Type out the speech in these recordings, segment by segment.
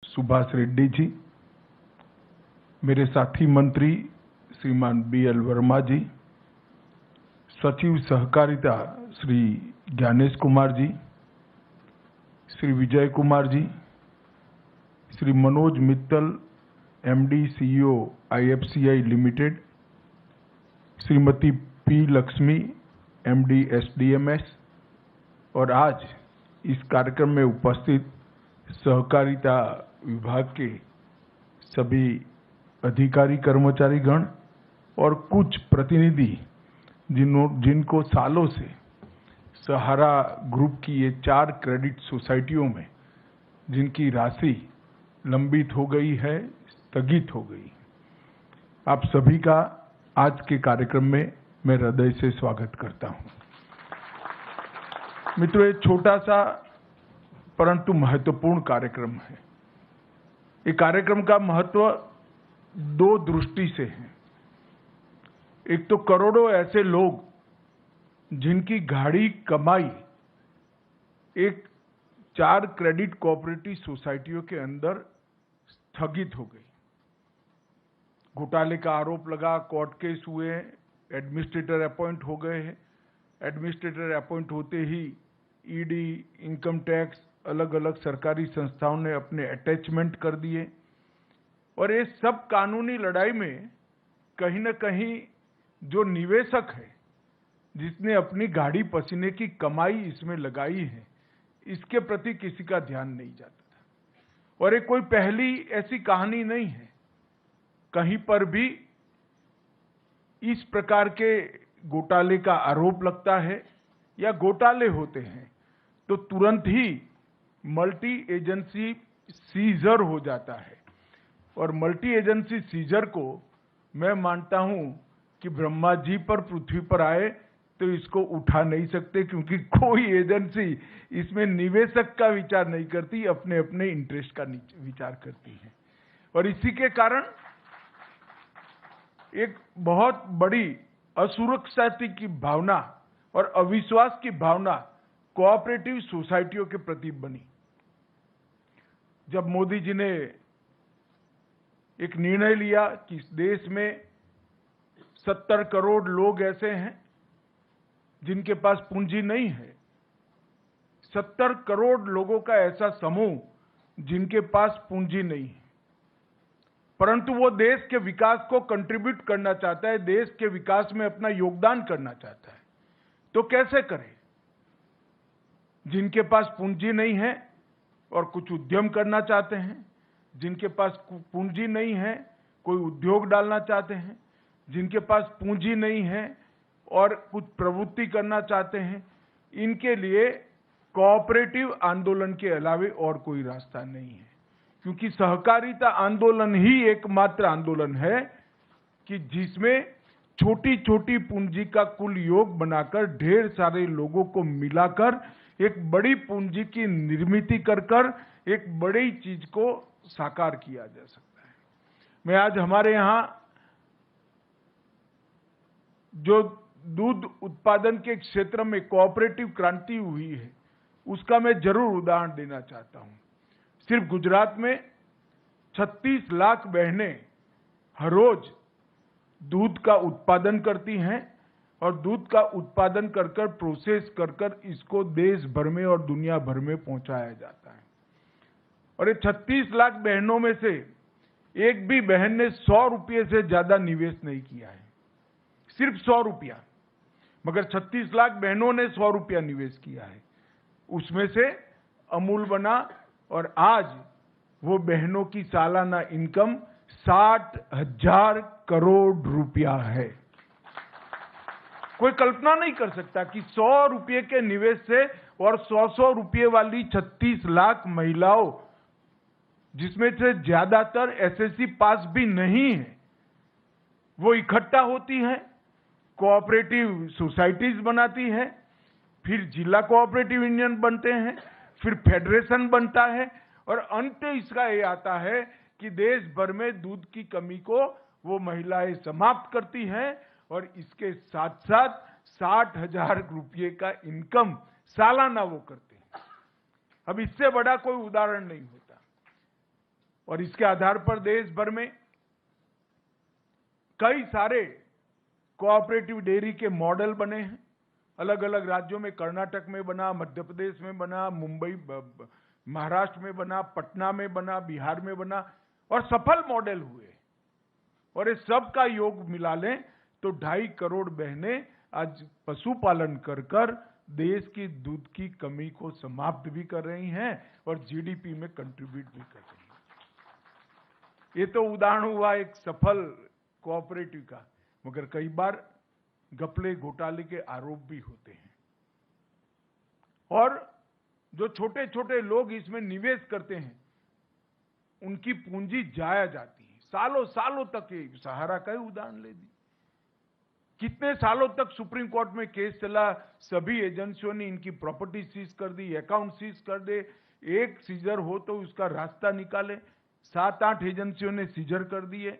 सुभाष रेड्डी जी, मेरे साथी मंत्री श्रीमान BL वर्मा जी, सचिव सहकारिता Shri Gyanesh Kumar ji, Shri Vijay Kumar ji, Shri Manoj Mittal MD CEO IFCI limited, Shrimati P Lakshmi MD SDMS और आज इस कार्यक्रम में उपस्थित सहकारिता विभाग के सभी अधिकारी कर्मचारी गण और कुछ प्रतिनिधि जिनको सालों से सहारा ग्रुप की ये 4 क्रेडिट सोसाइटियों में जिनकी राशि लंबित हो गई है, स्थगित हो गई। आप सभी का आज के कार्यक्रम में मैं हृदय से स्वागत करता हूं। मित्रों, ये छोटा सा परंतु महत्वपूर्ण कार्यक्रम है। ये कार्यक्रम का महत्व 2 दृष्टि से है। एक तो करोड़ों ऐसे लोग जिनकी गाढ़ी कमाई एक 4 क्रेडिट कोऑपरेटिव सोसाइटियों के अंदर स्थगित हो गई। घोटाले का आरोप लगा, कोर्ट केस हुए, एडमिनिस्ट्रेटर अपॉइंट हो गए हैं। एडमिनिस्ट्रेटर अपॉइंट होते ही ED, इनकम टैक्स, अलग अलग सरकारी संस्थाओं ने अपने अटैचमेंट कर दिए और ये सब कानूनी लड़ाई में कहीं न कहीं जो निवेशक है, जिसने अपनी गाढ़ी पसीने की कमाई इसमें लगाई है, इसके प्रति किसी का ध्यान नहीं जाता था। और ये कोई पहली ऐसी कहानी नहीं है। कहीं पर भी इस प्रकार के घोटाले का आरोप लगता है या घोटाले होते हैं तो तुरंत ही मल्टी एजेंसी सीजर हो जाता है। और मल्टी एजेंसी सीजर को मैं मानता हूं कि ब्रह्मा जी पर पृथ्वी पर आए तो इसको उठा नहीं सकते, क्योंकि कोई एजेंसी इसमें निवेशक का विचार नहीं करती, अपने अपने इंटरेस्ट का विचार करती है। और इसी के कारण एक बहुत बड़ी असुरक्षा की भावना और अविश्वास की भावना कोऑपरेटिव सोसाइटियों के प्रति बनी। जब मोदी जी ने एक निर्णय लिया कि इस देश में 70 करोड़ लोग ऐसे हैं जिनके पास पूंजी नहीं है, 70 करोड़ लोगों का ऐसा समूह जिनके पास पूंजी नहीं है, परंतु वो देश के विकास को कंट्रीब्यूट करना चाहता है, देश के विकास में अपना योगदान करना चाहता है, तो कैसे करे? जिनके पास पूंजी नहीं है और कुछ उद्यम करना चाहते हैं, जिनके पास पूंजी नहीं है कोई उद्योग डालना चाहते हैं, जिनके पास पूंजी नहीं है और कुछ प्रवृत्ति करना चाहते हैं, इनके लिए कोऑपरेटिव आंदोलन के अलावे और कोई रास्ता नहीं है। क्योंकि सहकारिता आंदोलन ही एकमात्र आंदोलन है कि जिसमें छोटी छोटी पूंजी का कुल योग बनाकर ढेर सारे लोगों को मिलाकर एक बड़ी पूंजी की निर्मित कर एक बड़ी चीज को साकार किया जा सकता है। मैं आज हमारे यहां जो दूध उत्पादन के क्षेत्र में कोऑपरेटिव क्रांति हुई है, उसका मैं जरूर उदाहरण देना चाहता हूं। सिर्फ गुजरात में 36 लाख बहनें हर रोज दूध का उत्पादन करती हैं और दूध का उत्पादन कर प्रोसेस कर इसको देश भर में और दुनिया भर में पहुंचाया जाता है। और ये 36 लाख बहनों में से एक भी बहन ने 100 रुपये से ज्यादा निवेश नहीं किया है, सिर्फ 100 रुपया। मगर 36 लाख बहनों ने 100 रुपया निवेश किया है। उसमें से अमूल बना और आज वो बहनों की सालाना इनकम 60,000 करोड़ रुपया है। कोई कल्पना नहीं कर सकता कि 100 रुपये के निवेश से और 100 रुपये वाली 36 लाख महिलाओं, जिसमें से ज्यादातर SSC पास भी नहीं है, वो इकट्ठा होती हैं, कोऑपरेटिव सोसाइटीज बनाती है, फिर जिला कोऑपरेटिव यूनियन बनते हैं, फिर फेडरेशन बनता है और अंत इसका ये आता है कि देश भर में दूध की कमी को वो महिलाएं समाप्त करती हैं और इसके साथ साथ 60,000 रुपये का इनकम सालाना वो करते हैं। अब इससे बड़ा कोई उदाहरण नहीं होता। और इसके आधार पर देश भर में कई सारे कोऑपरेटिव डेयरी के मॉडल बने हैं। अलग अलग राज्यों में, कर्नाटक में बना, मध्य प्रदेश में बना, मुंबई, महाराष्ट्र में बना, पटना में बना, बिहार में बना और सफल मॉडल हुए। और इस सब का योग मिला लें तो 2.5 करोड़ बहनें आज पशुपालन कर कर देश की दूध की कमी को समाप्त भी कर रही हैं और जीडीपी में कंट्रीब्यूट भी कर रही हैं। ये तो उदाहरण हुआ एक सफल कोऑपरेटिव का, मगर कई बार घपले घोटाले के आरोप भी होते हैं और जो छोटे छोटे लोग इसमें निवेश करते हैं उनकी पूंजी जाया जाती है। सालों सालों तक, ये सहारा का ही उदाहरण ले दी, कितने सालों तक सुप्रीम कोर्ट में केस चला, सभी एजेंसियों ने इनकी प्रॉपर्टी सीज कर दी, अकाउंट सीज कर दे, एक सीजर हो तो उसका रास्ता निकाले, 7-8 एजेंसियों ने सीजर कर दिए।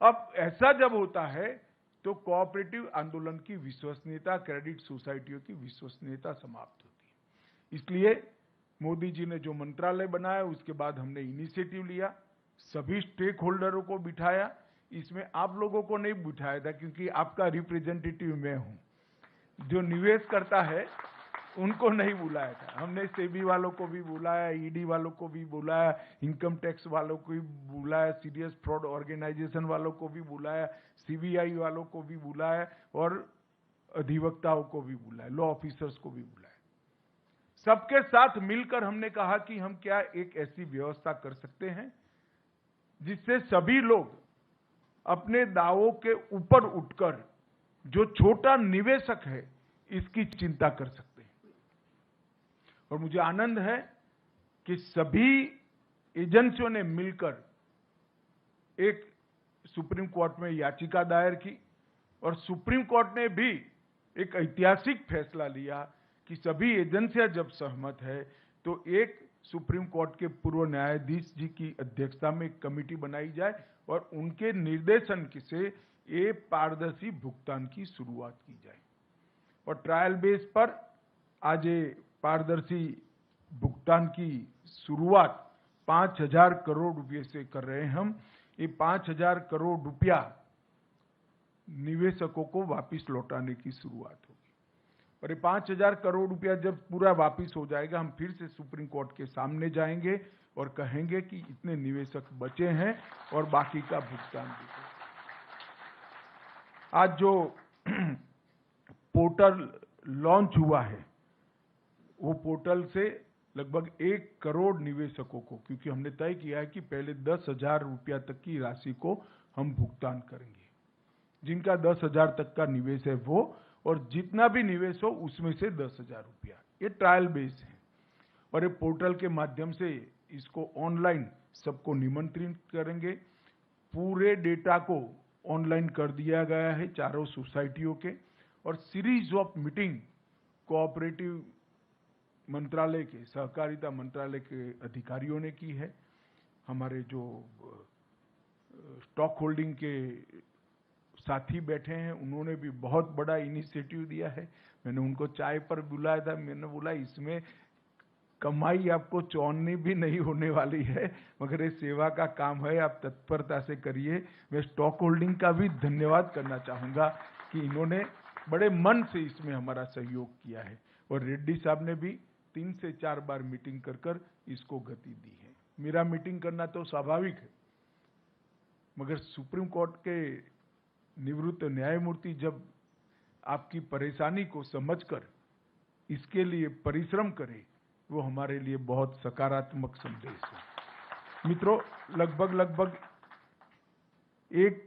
अब ऐसा जब होता है तो कोऑपरेटिव आंदोलन की विश्वसनीयता, क्रेडिट सोसाइटियों की विश्वसनीयता समाप्त होती है। इसलिए मोदी जी ने जो मंत्रालय बनाया उसके बाद हमने इनिशिएटिव लिया, सभी स्टेक होल्डरों को बिठाया। इसमें आप लोगों को नहीं बिठाया था क्योंकि आपका रिप्रेजेंटेटिव मैं हूं। जो निवेश करता है उनको नहीं बुलाया था। हमने सेबी वालों को भी बुलाया, ईडी वालों को भी बुलाया, इनकम टैक्स वालों को भी बुलाया, सीरियस फ्रॉड ऑर्गेनाइजेशन वालों को भी बुलाया, सीबीआई वालों को भी बुलाया और अधिवक्ताओं को भी बुलाया, लॉ ऑफिसर्स को भी बुलाया। सबके साथ मिलकर हमने कहा कि हम क्या एक ऐसी व्यवस्था कर सकते हैं जिससे सभी लोग अपने दावों के ऊपर उठकर जो छोटा निवेशक है इसकी चिंता कर सकते हैं। और मुझे आनंद है कि सभी एजेंसियों ने मिलकर एक सुप्रीम कोर्ट में याचिका दायर की और सुप्रीम कोर्ट ने भी एक ऐतिहासिक फैसला लिया कि सभी एजेंसियां जब सहमत है तो एक सुप्रीम कोर्ट के पूर्व न्यायाधीश जी की अध्यक्षता में एक कमेटी बनाई जाए और उनके निर्देशन से ये पारदर्शी भुगतान की शुरुआत की जाए। और ट्रायल बेस पर आज ये पारदर्शी भुगतान की शुरुआत 5,000 करोड़ रुपए से कर रहे हैं हम। ये 5,000 करोड़ रुपया निवेशकों को वापस लौटाने की शुरुआत होगी और ये 5,000 करोड़ रुपया जब पूरा वापस हो जाएगा हम फिर से सुप्रीम कोर्ट के सामने जाएंगे और कहेंगे कि इतने निवेशक बचे हैं और बाकी का भुगतान भी करें। आज जो पोर्टल लॉन्च हुआ है वो पोर्टल से लगभग 1 करोड़ निवेशकों को, क्योंकि हमने तय किया है कि पहले 10,000 रुपया तक की राशि को हम भुगतान करेंगे, जिनका 10,000 तक का निवेश है वो, और जितना भी निवेश हो उसमें से 10,000 रुपया। ये ट्रायल बेस है और ये पोर्टल के माध्यम से इसको ऑनलाइन सबको निमंत्रित करेंगे। पूरे डेटा को ऑनलाइन कर दिया गया है चारों सोसाइटियों के और सीरीज ऑफ मीटिंग कोऑपरेटिव मंत्रालय के, सहकारिता मंत्रालय के अधिकारियों ने की है। हमारे जो स्टॉक होल्डिंग के साथी बैठे हैं उन्होंने भी बहुत बड़ा इनिशिएटिव दिया है। मैंने उनको चाय पर बुलाया था, मैंने बोला इसमें कमाई आपको चौनी भी नहीं होने वाली है, मगर ये सेवा का काम है, आप तत्परता से करिए। मैं स्टॉक होल्डिंग का भी धन्यवाद करना चाहूंगा कि इन्होंने बड़े मन से इसमें हमारा सहयोग किया है और रेड्डी साहब ने भी 3 से 4 बार मीटिंग कर कर इसको गति दी है। मेरा मीटिंग करना तो स्वाभाविक है, मगर सुप्रीम कोर्ट के निवृत्त न्यायमूर्ति जब आपकी परेशानी को समझकर इसके लिए परिश्रम करे वो हमारे लिए बहुत सकारात्मक संदेश है। मित्रों, लगभग 1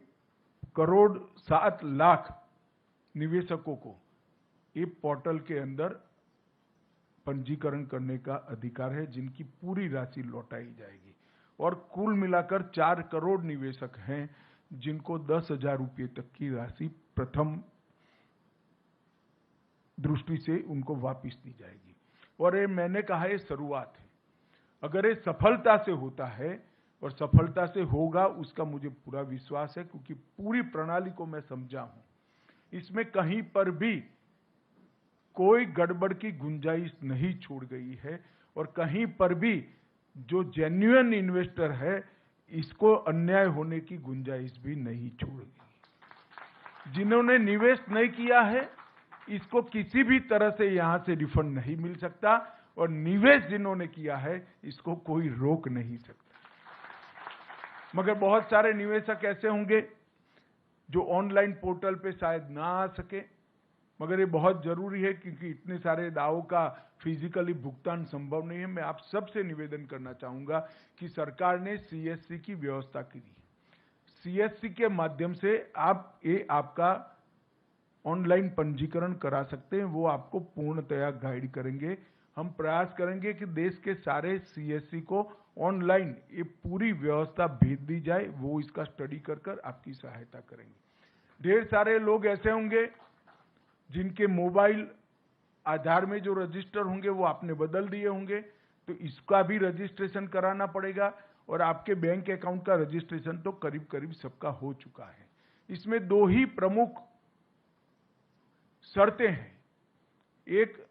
करोड़ 7 लाख निवेशकों को ये पोर्टल के अंदर पंजीकरण करने का अधिकार है, जिनकी पूरी राशि लौटाई जाएगी और कुल मिलाकर 4 करोड़ निवेशक हैं जिनको 10,000 रुपये तक की राशि प्रथम दृष्टि से उनको वापस दी जाएगी। और ये मैंने कहा ये शुरुआत है, अगर ये सफलता से होता है और सफलता से होगा उसका मुझे पूरा विश्वास है, क्योंकि पूरी प्रणाली को मैं समझा हूं। इसमें कहीं पर भी कोई गड़बड़ की गुंजाइश नहीं छोड़ गई है और कहीं पर भी जो जेन्युइन इन्वेस्टर है इसको अन्याय होने की गुंजाइश भी नहीं छोड़ेगी। जिन्होंने निवेश नहीं किया है इसको किसी भी तरह से यहां से रिफंड नहीं मिल सकता, और निवेश जिन्होंने किया है इसको कोई रोक नहीं सकता। मगर बहुत सारे निवेशक ऐसे होंगे जो ऑनलाइन पोर्टल पे शायद ना आ सके, मगर ये बहुत जरूरी है क्योंकि इतने सारे दावों का फिजिकली भुगतान संभव नहीं है। मैं आप सबसे निवेदन करना चाहूंगा कि सरकार ने सीएससी की व्यवस्था की है। सीएससी के माध्यम से आपका ऑनलाइन पंजीकरण करा सकते हैं, वो आपको पूर्णतया गाइड करेंगे। हम प्रयास करेंगे कि देश के सारे सीएससी को ऑनलाइन ये पूरी व्यवस्था भेज दी जाए, वो इसका स्टडी कर आपकी सहायता करेंगे। ढेर सारे लोग ऐसे होंगे जिनके मोबाइल आधार में जो रजिस्टर होंगे वो आपने बदल दिए होंगे, तो इसका भी रजिस्ट्रेशन कराना पड़ेगा, और आपके बैंक अकाउंट का रजिस्ट्रेशन तो करीब करीब सबका हो चुका है। इसमें दो ही प्रमुख शर्तें हैं, एक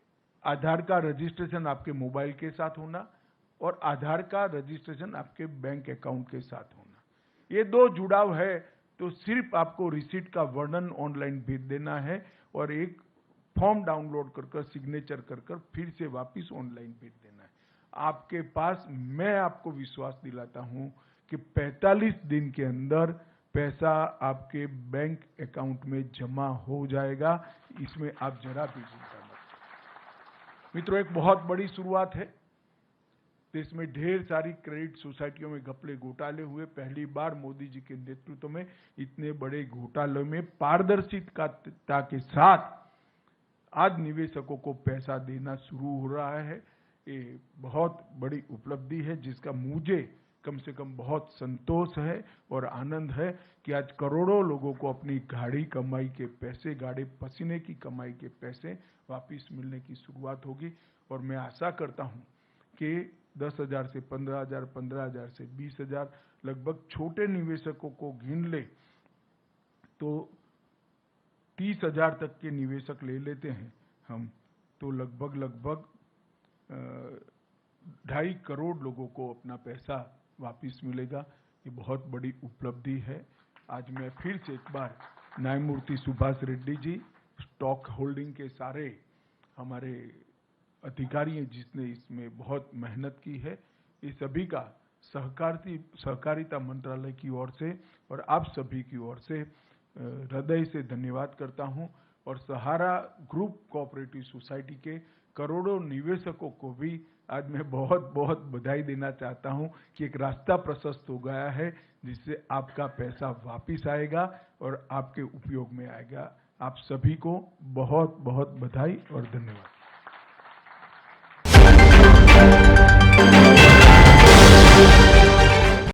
आधार का रजिस्ट्रेशन आपके मोबाइल के साथ होना और आधार का रजिस्ट्रेशन आपके बैंक अकाउंट के साथ होना। ये दो जुड़ाव है तो सिर्फ आपको रिसीट का वर्णन ऑनलाइन भेज देना है और एक फॉर्म डाउनलोड कर सिग्नेचर कर फिर से वापस ऑनलाइन भेज देना है। आपके पास, मैं आपको विश्वास दिलाता हूं कि 45 दिन के अंदर पैसा आपके बैंक अकाउंट में जमा हो जाएगा, इसमें आप जरा भी चिंता मत करें। मित्रों, एक बहुत बड़ी शुरुआत है। देश में ढेर सारी क्रेडिट सोसाइटियों में घपले घोटाले हुए। पहली बार मोदी जी के नेतृत्व में इतने बड़े घोटालों में पारदर्शिता के साथ आज निवेशकों को पैसा देना शुरू हो रहा है। ये बहुत बड़ी उपलब्धि है जिसका मुझे कम से कम बहुत संतोष है और आनंद है कि आज करोड़ों लोगों को अपनी गाढ़ी कमाई के पैसे, गाढ़े पसीने की कमाई के पैसे वापस मिलने की शुरुआत होगी। और मैं आशा करता हूं कि 10,000 से 15,000, 15,000 से 20,000 लगभग छोटे निवेशकों को गिन ले तो 30,000 तक के निवेशक ले लेते हैं हम, तो लगभग 2.5 करोड़ लोगों को अपना पैसा वापस मिलेगा। ये बहुत बड़ी उपलब्धि है। आज मैं फिर से एक बार न्यायमूर्ति सुभाष रेड्डी जी, स्टॉक होल्डिंग के सारे हमारे अधिकारी हैं जिसने इसमें बहुत मेहनत की है, ये सभी का सहकारिता मंत्रालय की ओर से और आप सभी की ओर से हृदय से धन्यवाद करता हूं। और सहारा ग्रुप कोऑपरेटिव सोसाइटी के करोड़ों निवेशकों को भी आज मैं बहुत बहुत बधाई देना चाहता हूं कि एक रास्ता प्रशस्त हो गया है जिससे आपका पैसा वापस आएगा और आपके उपयोग में आएगा। आप सभी को बहुत बहुत बधाई और धन्यवाद।